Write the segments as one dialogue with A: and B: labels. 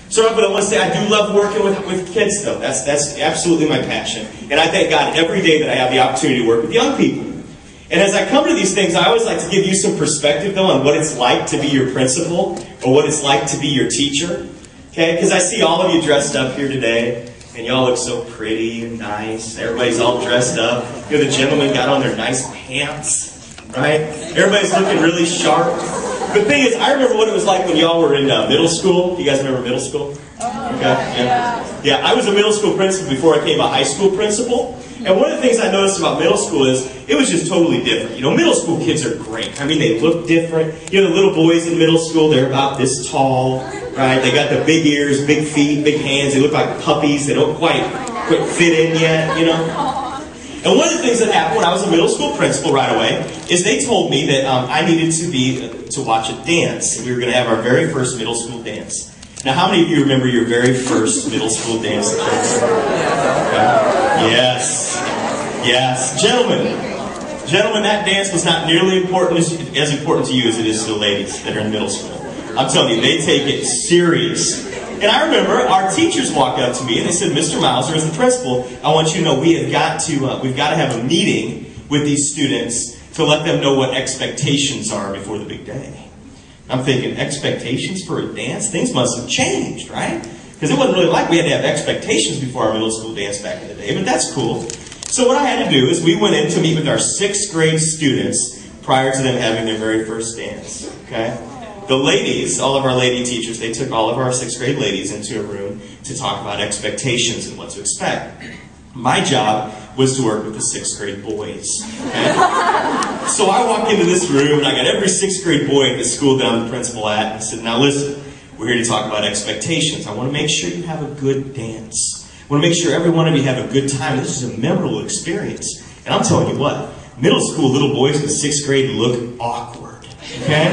A: So but I want to say I do love working with kids, though. That's absolutely my passion. And I thank God every day that I have the opportunity to work with young people. And as I come to these things, I always like to give you some perspective, though, on what it's like to be your principal or what it's like to be your teacher. Okay? Because I see all of you dressed up here today, and y'all look so pretty and nice. Everybody's all dressed up. You know, the gentlemen got on their nice pants, right? Everybody's looking really sharp. The thing is, I remember what it was like when y'all were in middle school. You guys remember middle school? Okay. Yeah, I was a middle school principal before I became a high school principal. And one of the things I noticed about middle school is it was just totally different. You know, middle school kids are great. I mean, they look different. You know, the little boys in middle school, they're about this tall, right? They got the big ears, big feet, big hands. They look like puppies. They don't quite fit in yet, you know. And one of the things that happened when I was a middle school principal right away is they told me that I needed to watch a dance. We were going to have our very first middle school dance. Now, how many of you remember your very first middle school dance? Yes. Gentlemen, that dance was not nearly as important to you as it is to the ladies that are in middle school. I'm telling you, they take it serious. And I remember our teachers walked up to me and they said, Mr. Mauser, as the principal, I want you to know we've got to have a meeting with these students to let them know what expectations are before the big day. I'm thinking, expectations for a dance? Things must have changed, right? Because it wasn't really like we had to have expectations before our middle school dance back in the day, but that's cool. So what I had to do is we went in to meet with our 6th grade students prior to them having their very first dance, okay? The ladies, all of our lady teachers, they took all of our 6th grade ladies into a room to talk about expectations and what to expect. My job was to work with the 6th grade boys. Okay? So I walk into this room and I got every 6th grade boy at the school that I'm the principal at. And I said, now listen, we're here to talk about expectations. I want to make sure you have a good dance. I want to make sure every one of you have a good time. This is a memorable experience. And I'm telling you what, middle school little boys in the 6th grade look awkward. Okay?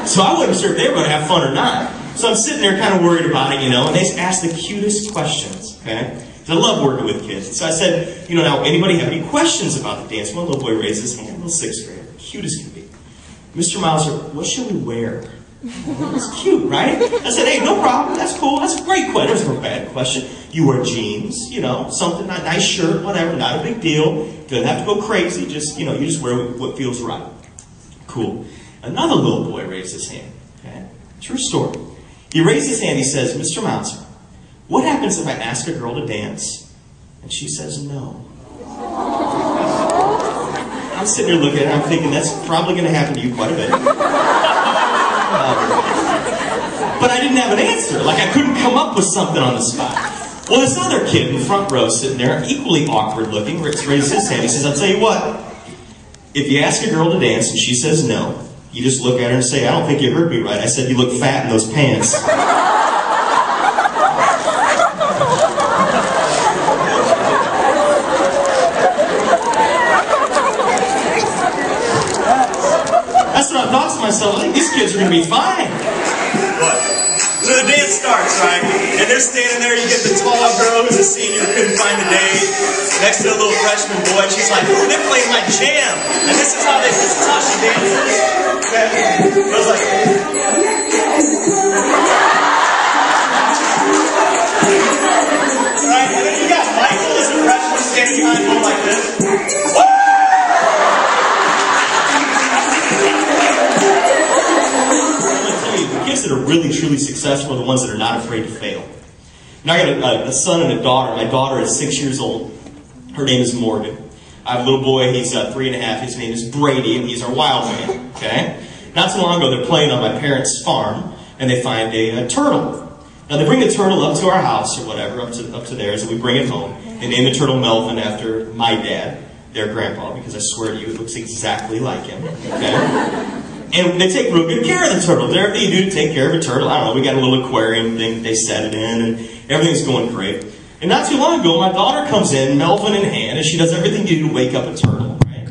A: So I wasn't sure if they were going to have fun or not. So I'm sitting there kind of worried about it, you know, and they asked the cutest questions, okay? I love working with kids. So I said, you know, now, anybody have any questions about the dance? One little boy raised his hand, little 6th grader, cute as can be. Mr. Mauser, what should we wear? It's cute, right? I said, hey, no problem, that's cool, that's a great question. There's no bad question. You wear jeans, you know, something, a nice shirt, whatever, not a big deal. Doesn't have to go crazy, just, you know, you just wear what feels right. Cool. Another little boy raised his hand, okay? True story. He raised his hand, he says, Mr. Mauser, what happens if I ask a girl to dance and she says no? I'm sitting there looking at her, I'm thinking that's probably going to happen to you quite a bit. But I didn't have an answer. Like, I couldn't come up with something on the spot. Well, this other kid in the front row sitting there, equally awkward looking, raised his hand. He says, I'll tell you what, if you ask a girl to dance and she says no, you just look at her and say, I don't think you heard me right. I said you look fat in those pants. That's what I thought to myself. I think these kids are going to be fine. What? So the dance starts, right? And they're standing there. You get the tall girl who's a senior, couldn't find a date, next to a little freshman boy. And she's like, oh, they're playing my jam. And this is how she dances. Okay? I was like, right? And then you got Michael as a freshman standing behind him like this. What? The kids that are really, truly successful are the ones that are not afraid to fail. Now, I got a son and a daughter. My daughter is 6 years old. Her name is Morgan. I have a little boy, he's 3.5. His name is Brady, and he's our wild man. Okay? Not too long ago, they're playing on my parents' farm, and they find a turtle. Now, they bring the turtle up to our house or whatever, up to theirs, and we bring it home. They name the turtle Melvin after my dad, their grandpa, because I swear to you, it looks exactly like him. Okay? And they take real good care of the turtle. There's everything you do to take care of a turtle. I don't know, we got a little aquarium thing they set it in, and everything's going great. And not too long ago, my daughter comes in, Melvin in hand, and she does everything you do to wake up a turtle, right?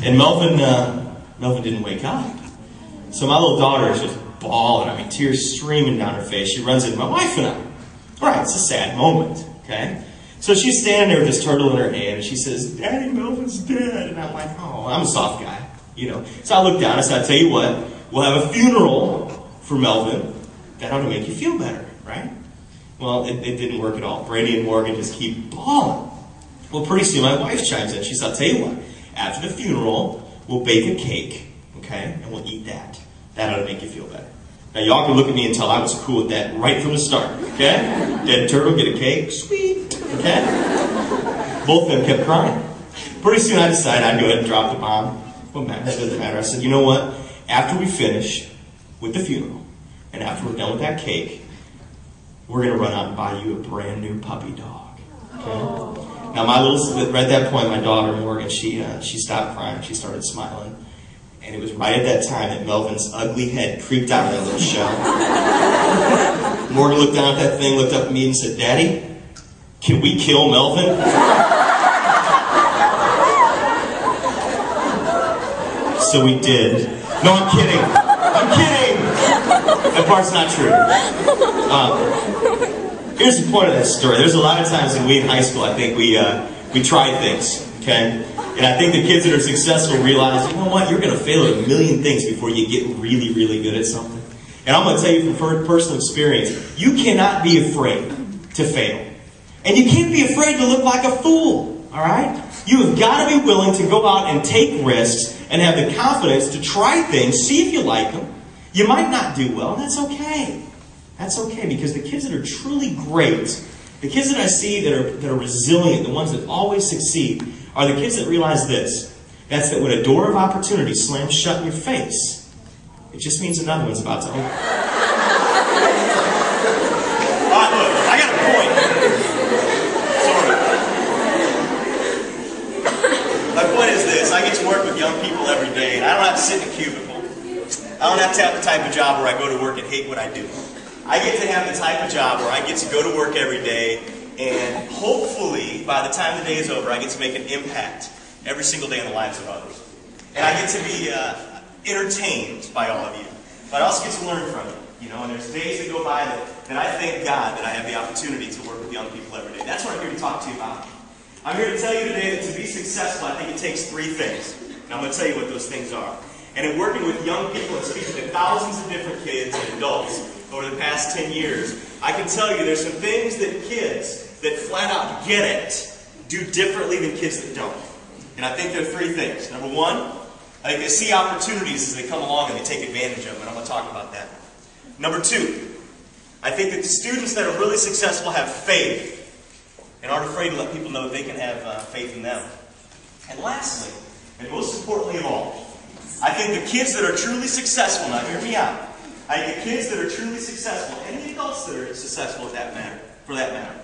A: And Melvin didn't wake up. So my little daughter is just bawling, I mean, tears streaming down her face. She runs into my wife and I. All right, it's a sad moment, okay? So she's standing there with this turtle in her hand, and she says, Daddy, Melvin's dead. And I'm like, oh, I'm a soft guy, you know. So I look down and I said, I tell you what, we'll have a funeral for Melvin. That ought to make you feel better, right? Well, it didn't work at all. Brady and Morgan just keep bawling. Well, pretty soon my wife chimes in. She said, I'll tell you what, after the funeral, we'll bake a cake, okay, and we'll eat that. That ought to make you feel better. Now, y'all can look at me and tell I was cool with that right from the start, okay? Dead turtle, get a cake, sweet, okay? Both of them kept crying. Pretty soon I decided I'd go ahead and drop the bomb. Well, man, that doesn't matter. I said, you know what? After we finish with the funeral, and after we're done with that cake, we're going to run out and buy you a brand new puppy dog, okay? Now, right at that point, my daughter, Morgan, she stopped crying. She started smiling. And it was right at that time that Melvin's ugly head creeped out of that little shell. Morgan looked down at that thing, looked up at me and said, Daddy, can we kill Melvin? So we did. No, I'm kidding. I'm kidding. That part's not true. Here's the point of that story. There's a lot of times when we in high school, I think we try things, okay? And I think the kids that are successful realize, you know what, you're going to fail at a million things before you get really, really good at something. And I'm going to tell you from personal experience, you cannot be afraid to fail. And you can't be afraid to look like a fool, all right? You have got to be willing to go out and take risks and have the confidence to try things, see if you like them. You might not do well, and that's okay. That's okay, because the kids that are truly great, the kids that I see that are resilient, the ones that always succeed, are the kids that realize this. That's that when a door of opportunity slams shut in your face, it just means another one's about to open. Alright, look, I got a point. Sorry. My point is this. I get to work with young people every day, and I don't have to sit in a cubicle. I don't have to have the type of job where I go to work and hate what I do. I get to have the type of job where I get to go to work every day, and hopefully, by the time the day is over, I get to make an impact every single day in the lives of others. And I get to be entertained by all of you. But I also get to learn from you. You know, and there's days that go by that I thank God that I have the opportunity to work with young people every day. That's what I'm here to talk to you about. I'm here to tell you today that to be successful, I think it takes 3 things. And I'm going to tell you what those things are. And in working with young people and speaking to thousands of different kids and adults over the past 10 years, I can tell you there's some things that kids that flat out get it do differently than kids that don't. And I think there are 3 things. Number 1, I think they see opportunities as they come along and they take advantage of them. And I'm going to talk about that. Number 2, I think that the students that are really successful have faith and aren't afraid to let people know that they can have faith in them. And lastly, and most importantly of all, I think the kids that are truly successful, now hear me out, I think the kids that are truly successful, and the adults that are successful for that matter,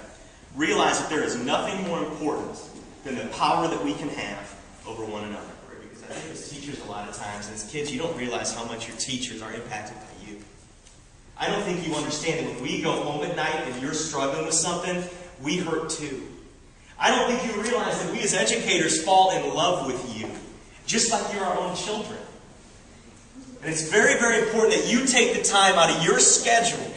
A: realize that there is nothing more important than the power that we can have over one another. Because I think as teachers a lot of times, and as kids, you don't realize how much your teachers are impacted by you. I don't think you understand that when we go home at night and you're struggling with something, we hurt too. I don't think you realize that we as educators fall in love with you, just like you're our own children. And it's very, very important that you take the time out of your schedule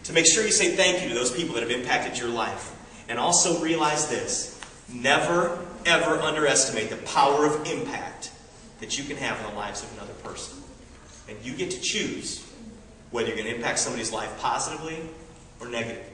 A: to make sure you say thank you to those people that have impacted your life. And also realize this, never, ever underestimate the power of impact that you can have in the lives of another person. And you get to choose whether you're going to impact somebody's life positively or negatively.